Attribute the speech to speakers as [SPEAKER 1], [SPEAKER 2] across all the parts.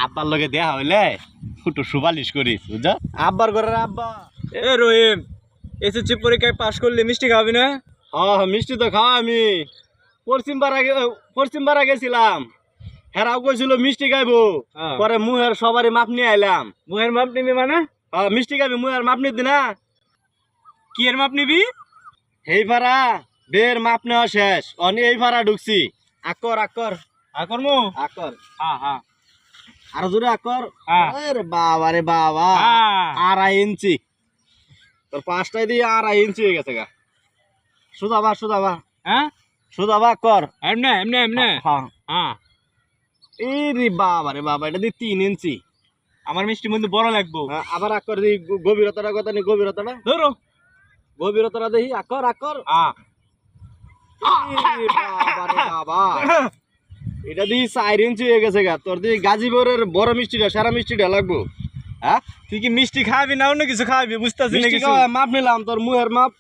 [SPEAKER 1] আব্বার লগে দেয়া হইলে ফুটো সুবালিশ করিস বুঝা আব্বার ঘরের আব্বা।
[SPEAKER 2] এ রহিম, এসএসসি পরীক্ষায় পাশ করলে মিষ্টি খাবি না?
[SPEAKER 1] হ্যাঁ মিষ্টি তো খাওয়া আমি পশ্চিমবাড়া গেছিলাম, হেরাও কইছিল মিষ্টি খাইবো, পরে মুহের সবারই মাপ নিয়ে আইলাম।
[SPEAKER 2] মুহের মাপ নিবি মানে?
[SPEAKER 1] মিষ্টি খাবি মুহের মাপ নিবি না?
[SPEAKER 2] কি এর মাপ নিবি?
[SPEAKER 1] এই ভাড়া বের মাপ নেওয়া শেষ, এই ভাড়া ঢুকছি। আকর আকর
[SPEAKER 2] আকর মু
[SPEAKER 1] আকর
[SPEAKER 2] হ্যাঁ হ্যাঁ
[SPEAKER 1] আরো জোরে আকর। আরে বাবা রে বাবা, 2.5 ইঞ্চি তোর 5টায় দিয়ে 2.5 ইঞ্চি হয়ে গেছে গা। সুদাবা
[SPEAKER 2] হ্যাঁ
[SPEAKER 1] সুদাবা কর
[SPEAKER 2] এমনে এমনে এমনে।
[SPEAKER 1] হ্যাঁ
[SPEAKER 2] হ্যাঁ
[SPEAKER 1] এই রে বাবা রে বাবা, এটা দিয়ে 3 ইঞ্চি।
[SPEAKER 2] আমার মিষ্টি বন্ধু বড় লাগবো।
[SPEAKER 1] আবার আকর দি গভীরতাটা কথা নেই, গভীরতাটা
[SPEAKER 2] ধরো
[SPEAKER 1] গভীরতাটা দেখি। আকর আকর বাবা, এটা দিয়ে 4 ইঞ্চি হয়ে গেছে গা। তোর দিয়ে গাজীপুরের বড় মিষ্টিটা সারা মিষ্টিটা লাগবো। হ্যাঁ
[SPEAKER 2] তুই কি মিষ্টি খাবি না অন্য কিছু খাবি? বুঝতেছি না কিছু।
[SPEAKER 1] মাপ নিলাম তোর মুহের মাপ।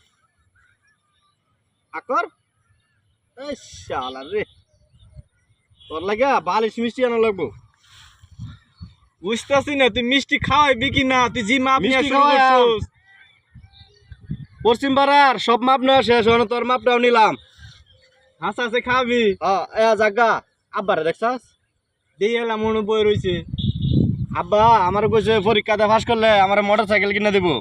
[SPEAKER 1] আকর এই শালা রে, তোর লাগা বালিশ মিষ্টি আনা লাগবো।
[SPEAKER 2] বুঝতেছি না তুই মিষ্টি খাওয়াবি কি না? তুই জি মাপ নিয়ে শুরু করছিস।
[SPEAKER 1] পশ্চিম পাড়ার সব মাপ নেওয়া শেষ, তোর মাপটাও নিলাম।
[SPEAKER 2] হাসা হাসে খাবি।
[SPEAKER 1] জাগা আব্বারে দেখছাস
[SPEAKER 2] দিয়ে এলাম মনে বই রয়েছে।
[SPEAKER 1] আব্বা আমার কইছে পরীক্ষাতে পাস করলে আমার মোটর সাইকেল কিনে দেবো।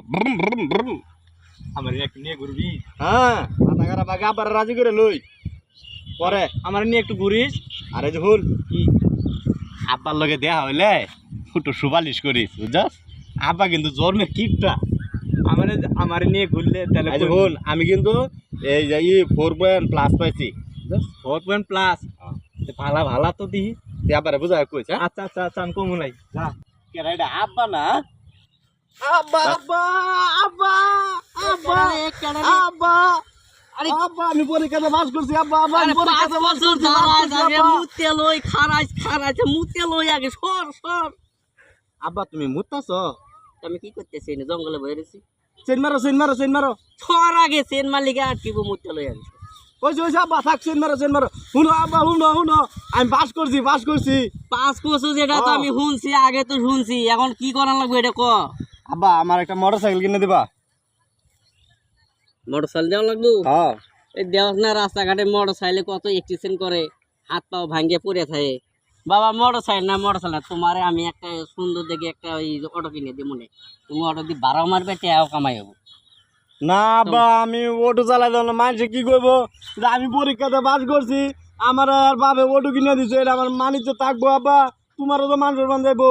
[SPEAKER 2] আমার একটু নিয়ে ঘুরবি?
[SPEAKER 1] হ্যাঁ মাথা খারাপ, আগে আব্বার রাজি করে লই, পরে
[SPEAKER 2] আমার নিয়ে একটু ঘুরিস।
[SPEAKER 1] আরে যে ভুল আব্বার লগে দেয়া হইলে ফুটো সুবালিশ করিস বুঝছাস। আব্বা কিন্তু জন্মের কিপটা।
[SPEAKER 2] আমার নিয়ে ঘুরলে তাহলে
[SPEAKER 1] ভুল। আমি কিন্তু এই যে 4.+ পাইছি।
[SPEAKER 2] 4+ ভালা ভালা তো দিই
[SPEAKER 1] আব্বারে বুঝা কইছ।
[SPEAKER 2] আচ্ছা আচ্ছা আচ্ছা আমি কমু নাই।
[SPEAKER 1] এটা আব্বা না? আব্বা আব্বা আব্বা আব্বা আব্বা আব্বা আমি পরীক্ষাতে পাস করছি। আব্বা আব্বা আমি পরীক্ষাতে পাস করছি।
[SPEAKER 3] মুতে লই খারাইছে মুতে লই আগে সর সর।
[SPEAKER 1] আব্বা তুমি মুতাছ?
[SPEAKER 3] আমি কি করতেছি না জঙ্গলে বয়ে রইছি।
[SPEAKER 1] চেন মারো চেন মারো চেন মারো।
[SPEAKER 3] সর আগে চেন মালিকা আটকিব মুতে লই আগে।
[SPEAKER 1] ওই আব্বা থাক চেন মারো চেন মারো। শুনো আব্বা শুনো আমি পাস করছি পাস করছি।
[SPEAKER 3] পাস করছো যেটা তো আমি শুনছি, আগে তো শুনছি, এখন কি করা লাগবে এটা ক।
[SPEAKER 1] আব্বা আমার একটা মোটর সাইকেল কিনে দিবা।
[SPEAKER 3] মোটর সাইকেল দেওয়া লাগবো?
[SPEAKER 1] হ্যাঁ
[SPEAKER 3] এই দেওয়া না রাস্তাঘাটে মোটর সাইকেলে কত অ্যাক্সিডেন্ট করে, হাত পাও ভাঙ্গে পড়ে থাকে। বাবা মোটর সাইকেল না তোমারে আমি একটা সুন্দর দেখে একটা ওই অটো কিনে দিই মনে, তুমি অটো দিয়ে ভাড়াও মারবে টাকাও কামাই হবো।
[SPEAKER 1] না আব্বা আমি অটো চালাই দেব না, মানুষে কি করবো যে আমি পরীক্ষাতে পাস করছি আমার আর বাবে অটো কিনে দিচ্ছে, এটা আমার মানিজ্য থাকবো। আব্বা তোমারও তো মান সম্মান যাইবো।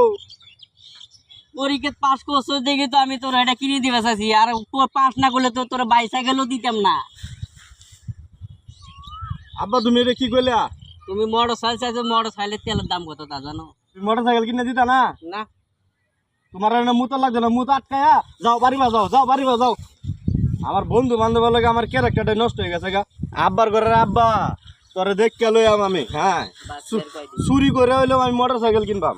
[SPEAKER 3] পরীক্ষা পাস করছো দেখি তো আমি তোর এটা কিনে দিবে চাইছি, আর পাস না করলে তো তোর বাইসাইকেলও দিতাম না।
[SPEAKER 1] আব্বা তুমি এটা কি করলে?
[SPEAKER 3] তুমি মোটর সাইকেল চাইছো, মোটর সাইকেলের তেলের দাম কত তা জানো?
[SPEAKER 1] তুমি মোটর সাইকেল কিনে দিতা না?
[SPEAKER 3] না
[SPEAKER 1] তোমার মুতো লাগছে না, মুত আটকায়া যাও বাড়িবা যাও যাও বাড়িবা যাও। আমার বন্ধু বান্ধবের লাগে আমার ক্যারেক্টারটা নষ্ট হয়ে গেছে গা। আব্বার ঘরের আব্বা তোরে দেখ কে লইয়াম আমি। হ্যাঁ চুরি করে হইলেও আমি মোটর সাইকেল কিনবাম।